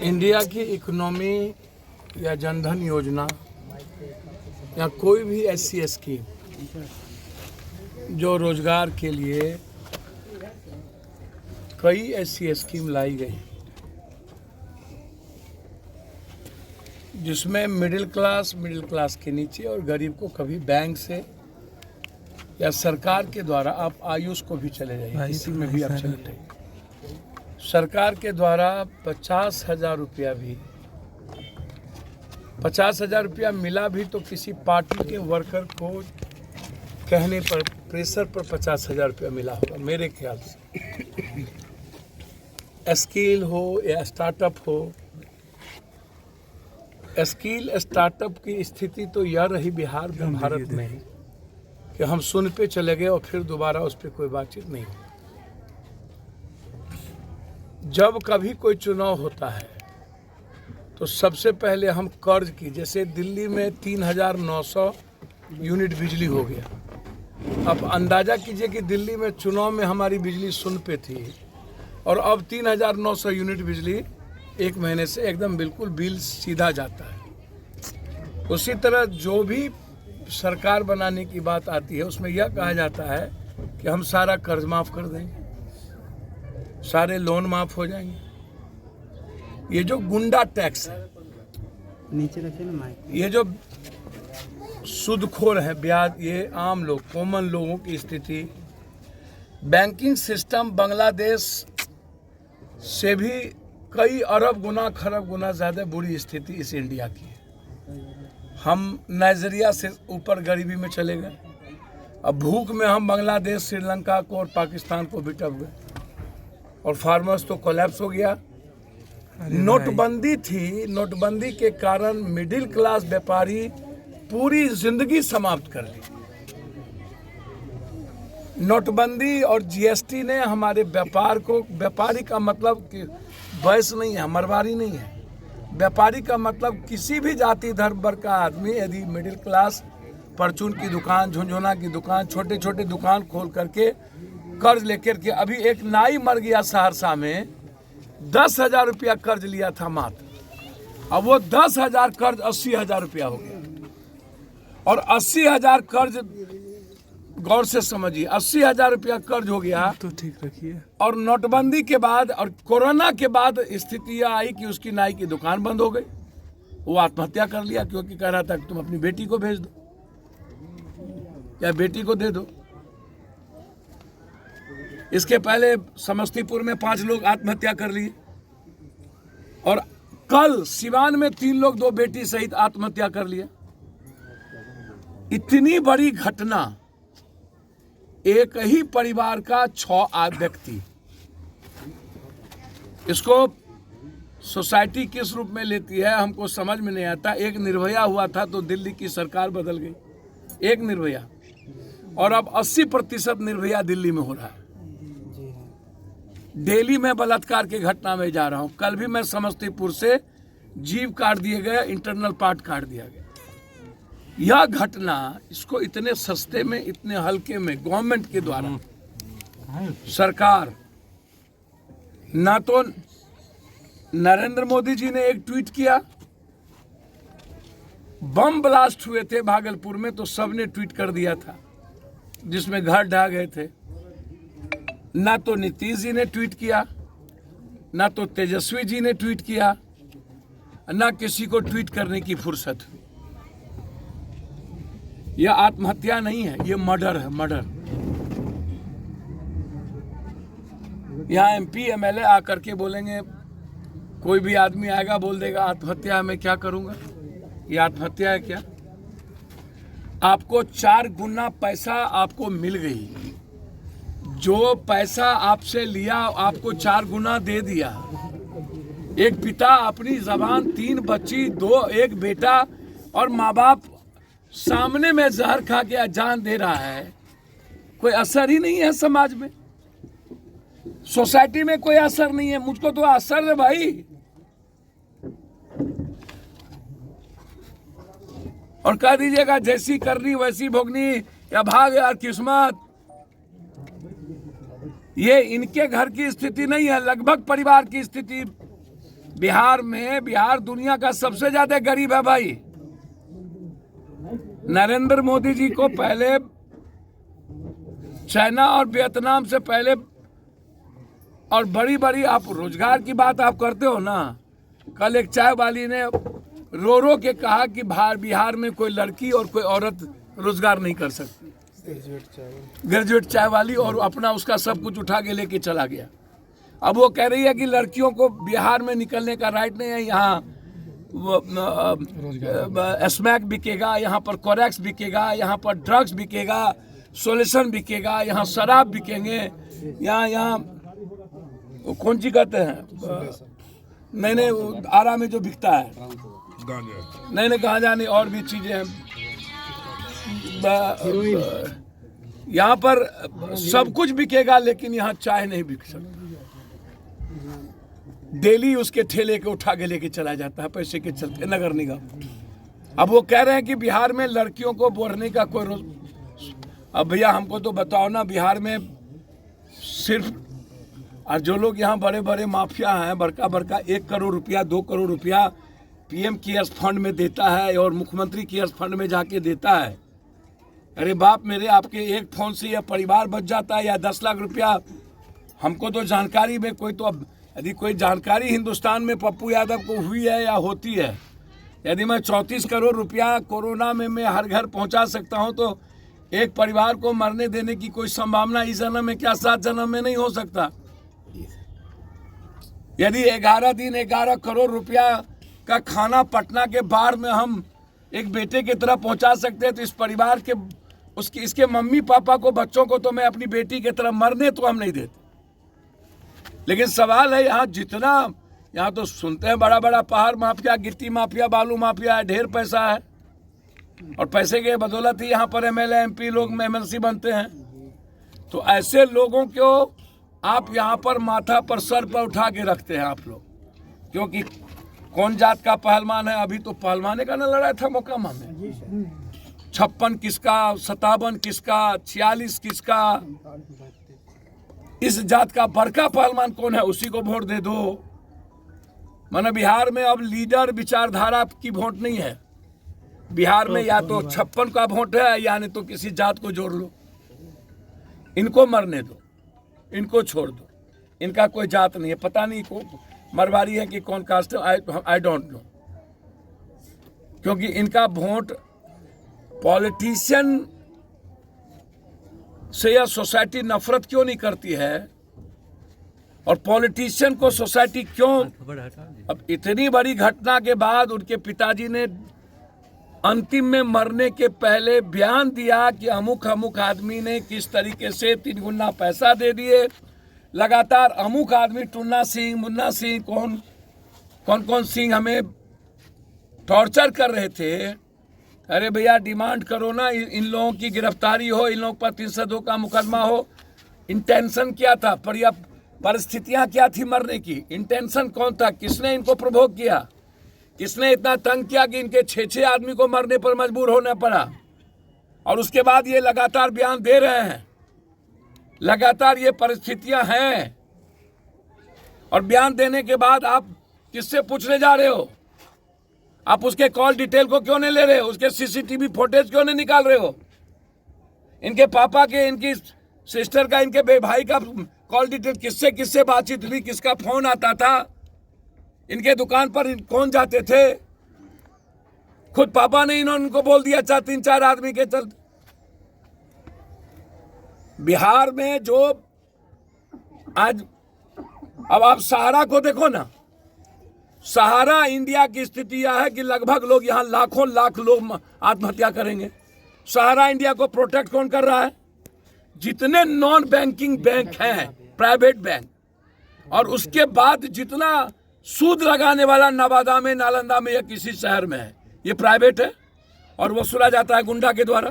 India की economy या जनधन योजना या कोई भी ऐसी स्कीम जो रोजगार के लिए कई ऐसी स्कीम लाई गई जिसमें मिडिल क्लास के नीचे और गरीब को कभी बैंक से या सरकार के द्वारा, आप आयुष को भी चले जाइए, किसी में भी आप चले जाइए, सरकार के द्वारा 50,000 रुपया भी 50,000 रुपया मिला भी तो किसी पार्टी के वर्कर को कहने पर, प्रेशर पर 50,000 रुपया मिला होगा मेरे ख्याल से। स्किल हो या स्टार्टअप हो, स्किल स्टार्टअप की स्थिति तो यह रही बिहार में, भारत में कि हम सुन पे चले गए और फिर दोबारा उस पर कोई बातचीत नहीं हुई। जब कभी कोई चुनाव होता है तो सबसे पहले हम कर्ज की, जैसे दिल्ली में 3,900 यूनिट बिजली हो गया। अब अंदाजा कीजिए कि दिल्ली में चुनाव में हमारी बिजली शून्य पे थी और अब 3,900 यूनिट बिजली एक महीने से एकदम बिल्कुल बिल सीधा जाता है। उसी तरह जो भी सरकार बनाने की बात आती है उसमें यह कहा जाता है कि हम सारा कर्ज माफ कर देंगे, सारे लोन माफ हो जाएंगे। ये जो गुंडा टैक्स है, नीचे रखिए ना माइक, ये जो सूदखोर है, ब्याज, ये आम लोग, कॉमन लोगों की स्थिति, बैंकिंग सिस्टम बांग्लादेश से भी कई अरब गुना खरब गुना ज़्यादा बुरी स्थिति इस इंडिया की है। हम नाइजीरिया से ऊपर गरीबी में चले गए। अब भूख में हम बांग्लादेश, श्रीलंका को और पाकिस्तान को भी टप गए और फार्मर्स तो कोलैप्स हो गया। नोटबंदी थी, नोटबंदी के कारण मिडिल क्लास व्यापारी पूरी जिंदगी समाप्त कर ली। नोटबंदी और जीएसटी ने हमारे व्यापार को, व्यापारी का मतलब कि वैश्य नहीं है, मरवारी नहीं है, व्यापारी का मतलब किसी भी जाति धर्म वर्ग का आदमी यदि मिडिल क्लास परचून की दुकान, झुंझुना की दुकान, छोटे छोटे दुकान खोल करके कर्ज लेकर के, अभी एक नाई मर गया सहरसा में, 10,000 रुपया कर्ज लिया था मात्र, अब वो 10,000 कर्ज 80,000 रुपया हो गया। और 80,000 कर्ज, गौर से समझिए, 80,000 रुपया कर्ज हो गया तो ठीक रखिए। और नोटबंदी के बाद और कोरोना के बाद स्थिति यह आई कि उसकी नाई की दुकान बंद हो गई। वो आत्महत्या कर लिया क्योंकि कह रहा था कि तुम अपनी बेटी को भेज दो या बेटी को दे दो। इसके पहले समस्तीपुर में 5 लोग आत्महत्या कर लिए और कल सिवान में 3 लोग 2 बेटी सहित आत्महत्या कर लिया। इतनी बड़ी घटना, एक ही परिवार का 6 व्यक्ति, इसको सोसाइटी किस रूप में लेती है हमको समझ में नहीं आता। एक निर्भया हुआ था तो दिल्ली की सरकार बदल गई, एक निर्भया, और अब 80% निर्भया दिल्ली में हो रहा है। दिल्ली में बलात्कार की घटना में जा रहा हूं, कल भी मैं समस्तीपुर से जीभ काट दिए गए, इंटरनल पार्ट काट दिया गया। यह घटना, इसको इतने सस्ते में, इतने हल्के में गवर्नमेंट के द्वारा, सरकार, ना तो नरेंद्र मोदी जी ने एक ट्वीट किया, बम ब्लास्ट हुए थे भागलपुर में तो सबने ट्वीट कर दिया था जिसमें घर ढह गए थे, ना तो नीतीश जी ने ट्वीट किया, ना तो तेजस्वी जी ने ट्वीट किया, ना किसी को ट्वीट करने की फुर्सत हुई। यह आत्महत्या नहीं है, यह मर्डर है, मर्डर। यहाँ MP MLA आकर के बोलेंगे, कोई भी आदमी आएगा बोल देगा आत्महत्या है, मैं क्या करूंगा, ये आत्महत्या है क्या? आपको 4 गुना पैसा आपको मिल गई, जो पैसा आपसे लिया आपको 4 गुना दे दिया। एक पिता अपनी जबान, 3 बच्ची, 1 बेटा और माँ बाप सामने में जहर खा के जान दे रहा है, कोई असर ही नहीं है समाज में, सोसाइटी में कोई असर नहीं है। मुझको तो असर है भाई। और कह दीजिएगा जैसी करनी वैसी भोगनी या भाग यार किस्मत, ये इनके घर की स्थिति नहीं है, लगभग परिवार की स्थिति बिहार दुनिया का सबसे ज्यादा गरीब है भाई। नरेंद्र मोदी जी को पहले चाइना और वियतनाम से पहले, और बड़ी बड़ी आप रोजगार की बात आप करते हो ना, कल एक चाय वाली ने रो रो के कहा कि बिहार में कोई लड़की और कोई औरत रोजगार नहीं कर सकती, ग्रेजुएट चाय वाली, और अपना उसका सब कुछ उठा के लेके चला गया। अब वो कह रही है कि लड़कियों को बिहार में निकलने का राइट नहीं है, यहाँ स्मैक बिकेगा, यहाँ पर कोरेक्स बिकेगा, यहाँ पर ड्रग्स बिकेगा, सोल्यूशन बिकेगा, यहाँ शराब बिकेंगे, यहाँ कौन सी कहते हैं, नहीं आरा में जो बिकता है, नहीं गांजा नहीं, और भी चीजें हैं। यहाँ पर सब कुछ बिकेगा, लेकिन यहाँ चाय नहीं बिक सकती। डेली उसके ठेले के उठा के लेके चला जाता है पैसे के चलते नगर निगम। अब वो कह रहे हैं कि बिहार में लड़कियों को बढ़ने का कोई अब भैया हमको तो बताओ ना, बिहार में सिर्फ, और जो लोग यहाँ बड़े बड़े माफिया हैं, बड़का 1 करोड़ रुपया 2 करोड़ रुपया पीएम केयर्स फंड में देता है और मुख्यमंत्री केयर्स फंड में जाके देता है। अरे बाप मेरे, आपके एक फोन से यह परिवार बच जाता है, या 10 लाख रुपया। हमको तो जानकारी में कोई, तो अब यदि कोई जानकारी हिंदुस्तान में पप्पू यादव को हुई है या होती है, यदि मैं 34 करोड़ रुपया कोरोना में मैं हर घर पहुंचा सकता हूं, तो एक परिवार को मरने देने की कोई संभावना इस जन्म में क्या 7 जन्म में नहीं हो सकता। यदि 11 दिन 11 करोड़ रुपया का खाना पटना के बाढ़ में हम एक बेटे की तरह पहुंचा सकते हैं, तो इस परिवार के इसके मम्मी पापा को, बच्चों को तो मैं अपनी बेटी की तरह मरने तो हम नहीं देते। लेकिन सवाल है यहाँ तो सुनते हैं बड़ा बड़ा पहाड़ माफिया, गिट्टी माफिया, बालू माफिया है, ढेर पैसा है, और पैसे के बदौलत ही यहाँ पर एमएलए एमपी लोग एमएलसी बनते हैं। तो ऐसे लोगों को आप यहाँ पर माथा पर सर पर उठा के रखते हैं आप लोग, क्योंकि कौन जात का पहलवान है। अभी तो पहलवाने का ना लड़ा था मोकामा में, 56 किसका, 57 किसका, 46 किसका। इस जात का बड़का पहलवान कौन है, उसी को वोट दे दो। माना बिहार में अब लीडर विचारधारा की वोट नहीं है। बिहार में या तो 56 का वोट है, या नहीं तो किसी जात को जोड़ लो। इनको मरने दो, इनको छोड़ दो, इनका कोई जात नहीं है। पता नहीं को मरवाड़ी है कि कौन कास्ट है, आई डोंट नो, क्योंकि इनका वोट पॉलिटिशियन से या सोसाइटी नफरत क्यों नहीं करती है, और पॉलिटिशियन को सोसाइटी क्यों। अब इतनी बड़ी घटना के बाद उनके पिताजी ने अंतिम में मरने के पहले बयान दिया कि अमुक अमुक आदमी ने किस तरीके से 3 गुना पैसा दे दिए, लगातार अमुक आदमी, टुन्ना सिंह, मुन्ना सिंह, कौन सिंह हमें टॉर्चर कर रहे थे। अरे भैया डिमांड करो ना, इन लोगों की गिरफ्तारी हो, इन लोगों पर 302 का मुकदमा हो। इंटेंशन क्या था, परिस्थितियां क्या थी मरने की, इंटेंशन कौन था, किसने इनको प्रोवोक किया, किसने इतना तंग किया कि इनके 6 आदमी को मरने पर मजबूर होना पड़ा। और उसके बाद ये लगातार बयान दे रहे हैं, लगातार ये परिस्थितियां हैं, और बयान देने के बाद आप किससे पूछने जा रहे हो? आप उसके कॉल डिटेल को क्यों नहीं ले रहे हो? उसके सीसीटीवी फुटेज क्यों नहीं निकाल रहे हो? इनके पापा के, इनकी सिस्टर का, इनके भाई का कॉल डिटेल, किससे बातचीत हुई, किसका फोन आता था, इनके दुकान पर कौन जाते थे? खुद पापा ने इनको बोल दिया 3-4 आदमी के चलते। बिहार में जो आज, अब आप सहारा को देखो ना, सहारा इंडिया की स्थिति यह है कि लगभग लोग यहाँ लाखों लाख लोग आत्महत्या करेंगे। सहारा इंडिया को प्रोटेक्ट कौन कर रहा है? जितने नॉन बैंकिंग बैंक हैं, प्राइवेट बैंक, और उसके बाद जितना सूद लगाने वाला नवादा में, नालंदा में या किसी शहर में है, ये प्राइवेट है, और वसूला जाता है गुंडा के द्वारा।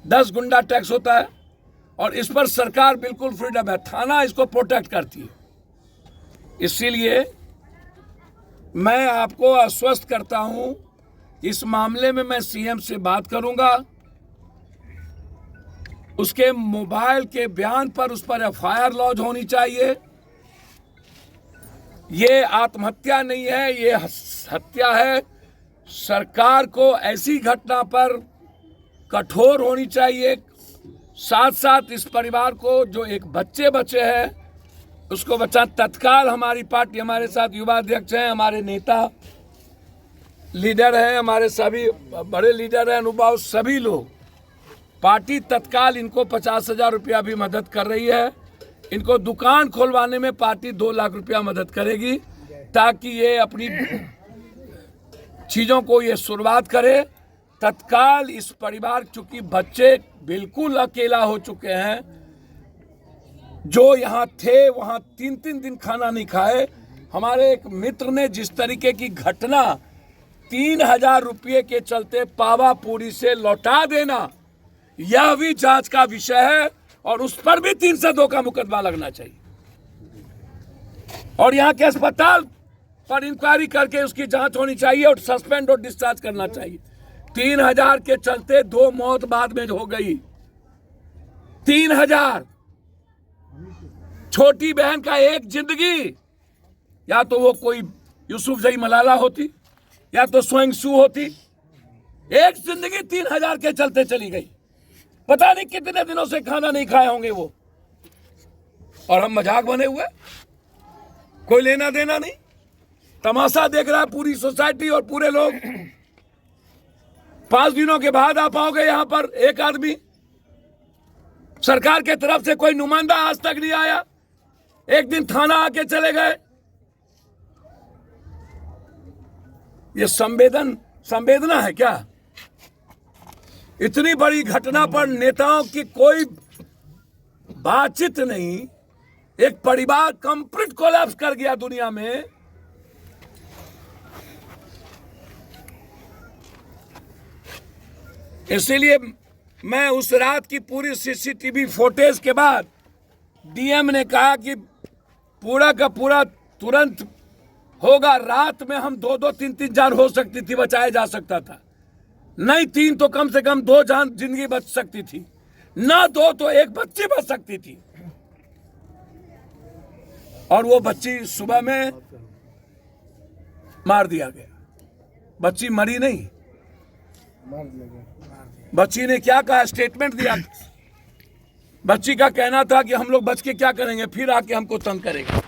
10 गुंडा टैक्स होता है, और इस पर सरकार बिल्कुल फ्रीडम है, थाना इसको प्रोटेक्ट करती है। इसीलिए मैं आपको आश्वस्त करता हूं, इस मामले में मैं सीएम से बात करूंगा, उसके मोबाइल के बयान पर उस पर एफआईआर लॉन्च होनी चाहिए। ये आत्महत्या नहीं है, ये हत्या है। सरकार को ऐसी घटना पर कठोर होनी चाहिए। साथ साथ इस परिवार को जो एक बच्चे बचे हैं उसको बचा तत्काल। हमारी पार्टी, हमारे साथ युवा अध्यक्ष हैं, हमारे नेता लीडर हैं, हमारे सभी बड़े लीडर हैं, अनुभव, सभी लोग, पार्टी तत्काल इनको 50,000 रुपया भी मदद कर रही है। इनको दुकान खोलवाने में पार्टी 2 लाख रुपया मदद करेगी ताकि ये अपनी चीज़ों को ये शुरुआत करे। तत्काल इस परिवार, चूंकि बच्चे बिल्कुल अकेला हो चुके हैं, जो यहाँ थे वहाँ 3-3 दिन खाना नहीं खाए। हमारे एक मित्र ने जिस तरीके की घटना 3,000 रुपये के चलते पावापुरी से लौटा देना, यह भी जांच का विषय है और उस पर भी 302 का मुकदमा लगना चाहिए और यहाँ के अस्पताल पर इंक्वायरी करके उसकी जांच होनी चाहिए और सस्पेंड और डिस्चार्ज करना चाहिए। 3,000 के चलते 2 मौत बाद में हो गई। 3,000, छोटी बहन का एक जिंदगी, या तो वो कोई यूसुफजई मलाला होती या तो स्वयं सू होती। एक जिंदगी 3,000 के चलते चली गई। पता नहीं कितने दिनों से खाना नहीं खाए होंगे वो, और हम मजाक बने हुए, कोई लेना देना नहीं। तमाशा देख रहा है पूरी सोसाइटी और पूरे लोग। 5 दिनों के बाद आ पाओगे यहां पर एक आदमी? सरकार के तरफ से कोई नुमाइंदा आज तक नहीं आया। एक दिन थाना आके चले गए। ये संवेदना है क्या? इतनी बड़ी घटना पर नेताओं की कोई बातचीत नहीं। एक परिवार कंप्लीट कोलैप्स कर गया दुनिया में। इसीलिए मैं उस रात की पूरी सीसीटीवी फुटेज के बाद डीएम ने कहा कि पूरा का पूरा तुरंत होगा। रात में हम 2-2, 3-3 जान हो सकती थी, बचाया जा सकता था। नहीं 3 तो कम से कम 2 जान जिंदगी बच सकती थी, ना 2 तो 1 बच्ची बच सकती थी। और वो बच्ची सुबह में मार दिया गया। बच्ची मरी नहीं, बच्ची ने क्या कहा, स्टेटमेंट दिया। बच्ची का कहना था कि हम लोग बच के क्या करेंगे, फिर आके हमको तंग करेंगे।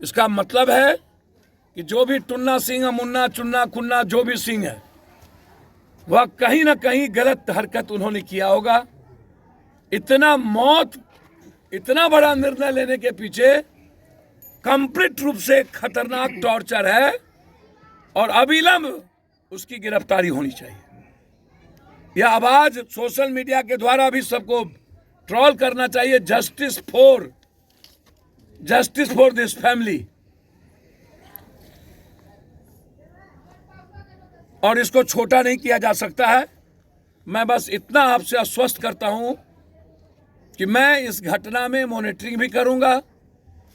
इसका मतलब है कि जो भी टुन्ना सिंह, मुन्ना, चुन्ना, खुन्ना, जो भी सिंह है, वह कहीं ना कहीं गलत हरकत उन्होंने किया होगा। इतना बड़ा निर्णय लेने के पीछे कंप्लीट रूप से खतरनाक टॉर्चर है और अविलंब उसकी गिरफ्तारी होनी चाहिए। यह आवाज सोशल मीडिया के द्वारा भी सबको ट्रोल करना चाहिए। Justice for this family. और इसको छोटा नहीं किया जा सकता है। मैं बस इतना आपसे आश्वस्त करता हूं कि मैं इस घटना में मॉनिटरिंग भी करूंगा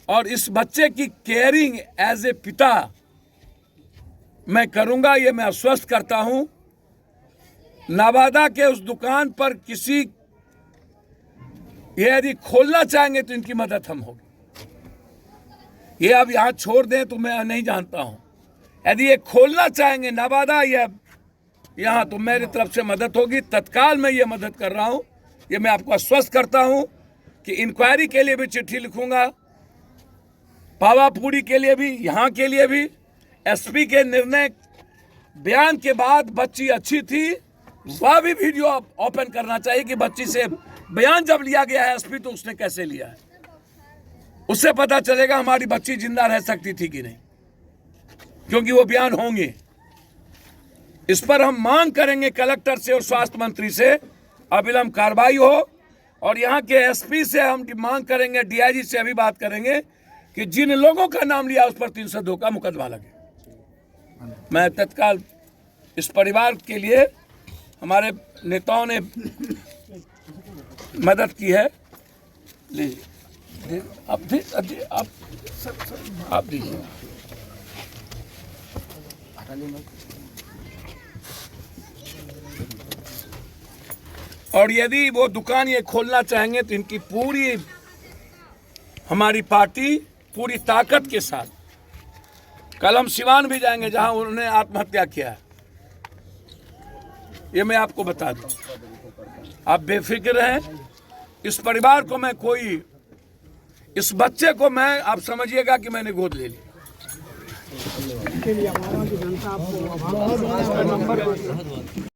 और इस बच्चे की केयरिंग एज ए पिता मैं करूंगा। ये मैं आश्वस्त करता हूं। नवादा के उस दुकान पर किसी ये यदि खोलना चाहेंगे तो इनकी मदद हम होगी। ये अब यहां छोड़ दें तो मैं नहीं जानता हूं। यदि ये खोलना चाहेंगे नवादा या यहाँ, तो मेरी तरफ से मदद होगी। तत्काल मैं ये मदद कर रहा हूँ। ये मैं आपको आश्वस्त करता हूँ कि इंक्वायरी के लिए भी चिट्ठी लिखूंगा, पावापुरी के लिए भी, यहाँ के लिए भी। एसपी के निर्णय बयान के बाद बच्ची अच्छी थी, वह भी वीडियो ओपन करना चाहिए कि बच्ची से बयान जब लिया गया है एसपी तो उसने कैसे लिया है। उससे पता चलेगा हमारी बच्ची जिंदा रह सकती थी कि नहीं, क्योंकि वो बयान होंगे। इस पर हम मांग करेंगे कलेक्टर से और स्वास्थ्य मंत्री से अविलंब कार्रवाई हो, और यहाँ के एसपी से हम मांग करेंगे, डीआईजी से अभी बात करेंगे कि जिन लोगों का नाम लिया उस पर 302 का मुकदमा लगे। मैं तत्काल इस परिवार के लिए, हमारे नेताओं ने मदद की है। लीजिए आप दीजिए। और यदि वो दुकान ये खोलना चाहेंगे तो इनकी पूरी हमारी पार्टी पूरी ताकत के साथ कल हम सिवान भी जाएंगे जहां उन्होंने आत्महत्या किया है, ये मैं आपको बता दूं। आप बेफिक्र रहें, इस परिवार को मैं कोई, इस बच्चे को मैं, आप समझिएगा कि मैंने गोद ले ली।